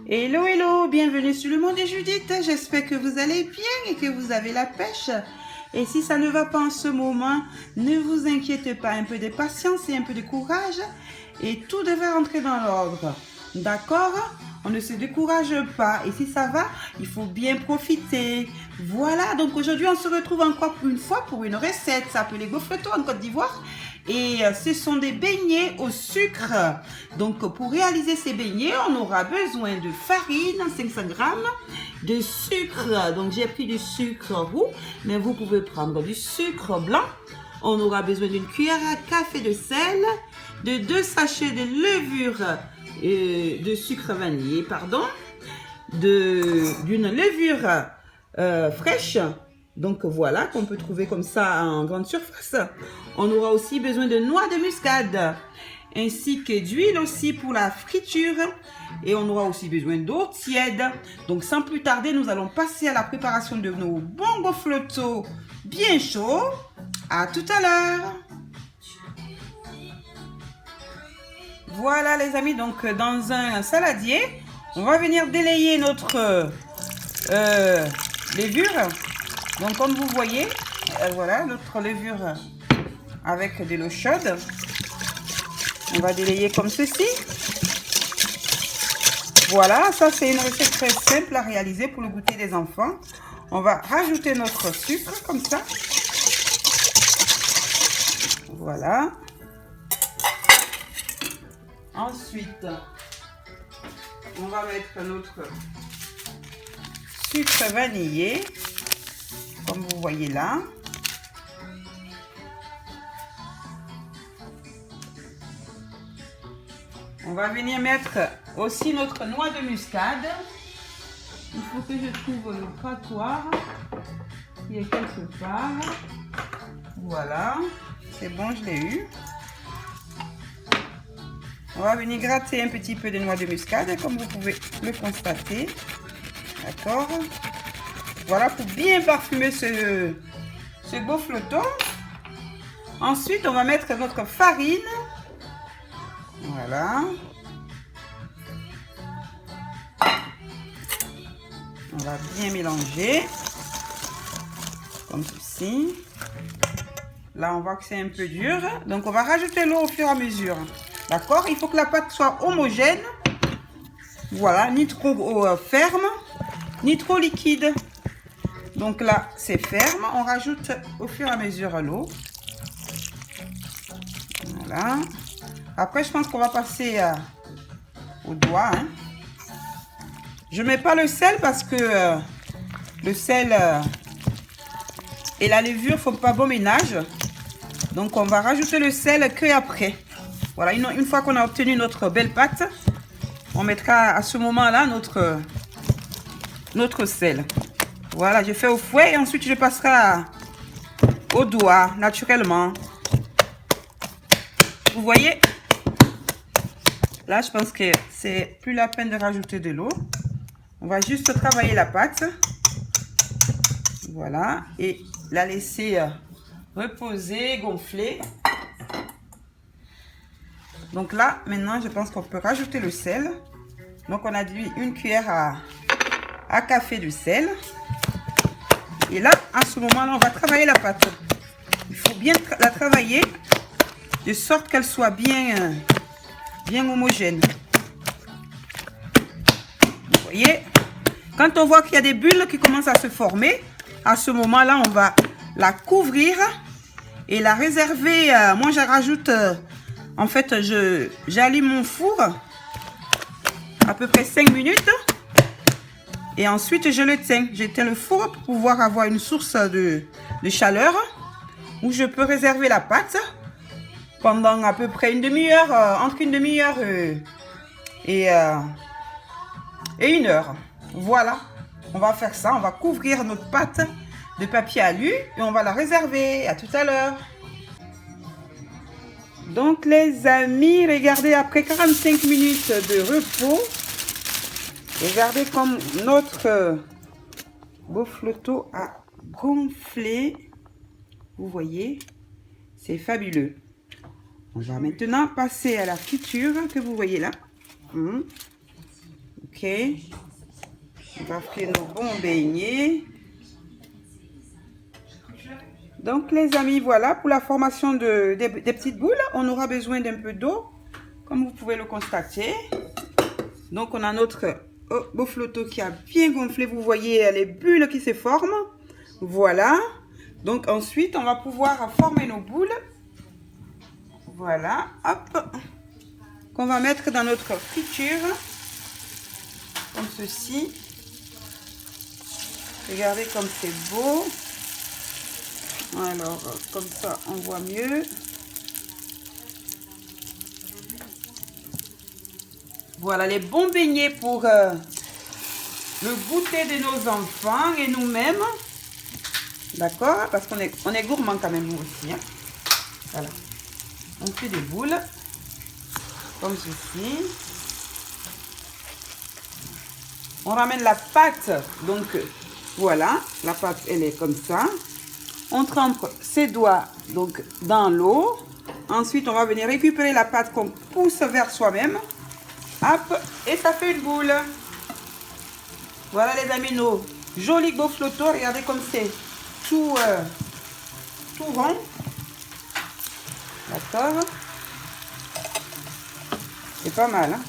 Hello, hello, bienvenue sur le monde de Judith. J'espère que vous allez bien et que vous avez la pêche. Et si ça ne va pas en ce moment, ne vous inquiétez pas, un peu de patience et un peu de courage et tout devrait rentrer dans l'ordre. D'accord? On ne se décourage pas et si ça va, il faut bien profiter. Voilà, donc aujourd'hui on se retrouve encore une fois pour une recette appelée gaufreto en Côte d'Ivoire. Et ce sont des beignets au sucre. Donc pour réaliser ces beignets, on aura besoin de farine, 500 grammes, de sucre. Donc j'ai pris du sucre roux, mais vous pouvez prendre du sucre blanc. On aura besoin d'une cuillère à café de sel, de 2 sachets de levure de sucre vanillé, pardon, d'une levure fraîche. Donc voilà, qu'on peut trouver comme ça en grande surface. On aura aussi besoin de noix de muscade, ainsi que d'huile aussi pour la friture. Et on aura aussi besoin d'eau tiède. Donc sans plus tarder, nous allons passer à la préparation de nos bons gaufretos bien chauds. À tout à l'heure. Voilà les amis, donc dans un saladier, on va venir délayer notre levure. Donc comme vous voyez, voilà notre levure avec de l'eau chaude. On va délayer comme ceci. Voilà, ça c'est une recette très simple à réaliser pour le goûter des enfants. On va rajouter notre sucre comme ça. Voilà. Ensuite, on va mettre notre sucre vanillé, comme vous voyez là. On va venir mettre aussi notre noix de muscade. Il faut que je trouve le grattoir qui est quelque part. Voilà, c'est bon, je l'ai eu. On va venir gratter un petit peu de noix de muscade, comme vous pouvez le constater. D'accord? Voilà, pour bien parfumer ce gaufreton. Ensuite, on va mettre notre farine. Voilà. On va bien mélanger. Comme ceci. Là, on voit que c'est un peu dur. Donc, on va rajouter l'eau au fur et à mesure. D'accord? Il faut que la pâte soit homogène. Voilà, ni trop ferme, ni trop liquide. Donc là, c'est ferme. On rajoute au fur et à mesure l'eau. Voilà. Après, je pense qu'on va passer au doigt. Hein. Je ne mets pas le sel parce que le sel et la levure ne font pas bon ménage. Donc, on va rajouter le sel que après. Voilà, une fois qu'on a obtenu notre belle pâte, on mettra à ce moment-là notre sel. Voilà, je fais au fouet et ensuite je passerai au doigt, naturellement. Vous voyez? Là, je pense que c'est plus la peine de rajouter de l'eau. On va juste travailler la pâte. Voilà, et la laisser reposer, gonfler. Donc là, maintenant, je pense qu'on peut rajouter le sel. Donc, on a dit une cuillère à café de sel. Et là, à ce moment-là, on va travailler la pâte. Il faut bien la travailler de sorte qu'elle soit bien homogène. Vous voyez? Quand on voit qu'il y a des bulles qui commencent à se former, à ce moment-là, on va la couvrir et la réserver. Moi, je rajoute... En fait, j'allume mon four à peu près 5 minutes et ensuite je l'éteins. J'éteins le four pour pouvoir avoir une source de chaleur où je peux réserver la pâte pendant à peu près une demi-heure, entre une demi-heure et 1 heure. Voilà, on va faire ça. On va couvrir notre pâte de papier alu et on va la réserver. À tout à l'heure. Donc les amis, regardez, après 45 minutes de repos, regardez comme notre gaufreton a gonflé. Vous voyez, c'est fabuleux. On va maintenant passer à la friture que vous voyez là. Ok. On va faire nos bons beignets. Donc les amis, voilà, pour la formation des petites boules, on aura besoin d'un peu d'eau, comme vous pouvez le constater. Donc on a notre beau flotto qui a bien gonflé, vous voyez les bulles qui se forment. Voilà. Donc ensuite, on va pouvoir former nos boules. Voilà, hop. Qu'on va mettre dans notre friture. Comme ceci. Regardez comme c'est beau. Alors, comme ça, on voit mieux. Voilà les bons beignets pour le goûter de nos enfants et nous-mêmes. D'accord? Parce qu'on est gourmand quand même, nous aussi. Hein? Voilà. On fait des boules. Comme ceci. On ramène la pâte. Donc, voilà. La pâte, elle est comme ça. On trempe ses doigts donc dans l'eau. Ensuite, on va venir récupérer la pâte qu'on pousse vers soi-même. Hop, et ça fait une boule. Voilà les amis, nos jolis beaux flottons. Regardez comme c'est tout rond. D'accord. C'est pas mal. Hein?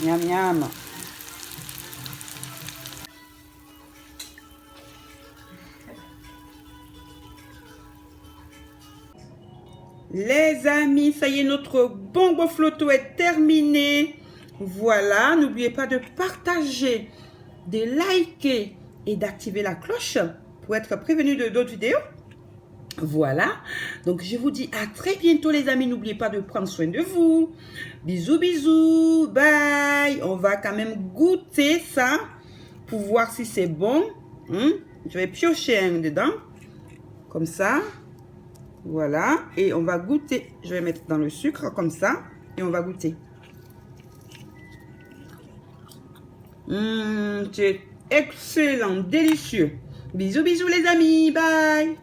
Miam miam. Les amis, ça y est, notre bon beau flotto est terminé. Voilà, n'oubliez pas de partager, de liker et d'activer la cloche pour être prévenu de d'autres vidéos. Voilà, donc je vous dis à très bientôt les amis. N'oubliez pas de prendre soin de vous. Bisous, bisous, bye. On va quand même goûter ça pour voir si c'est bon. Je vais piocher un dedans, comme ça. Voilà, et on va goûter. Je vais mettre dans le sucre comme ça et on va goûter. C'est excellent, délicieux. Bisous, bisous les amis, bye.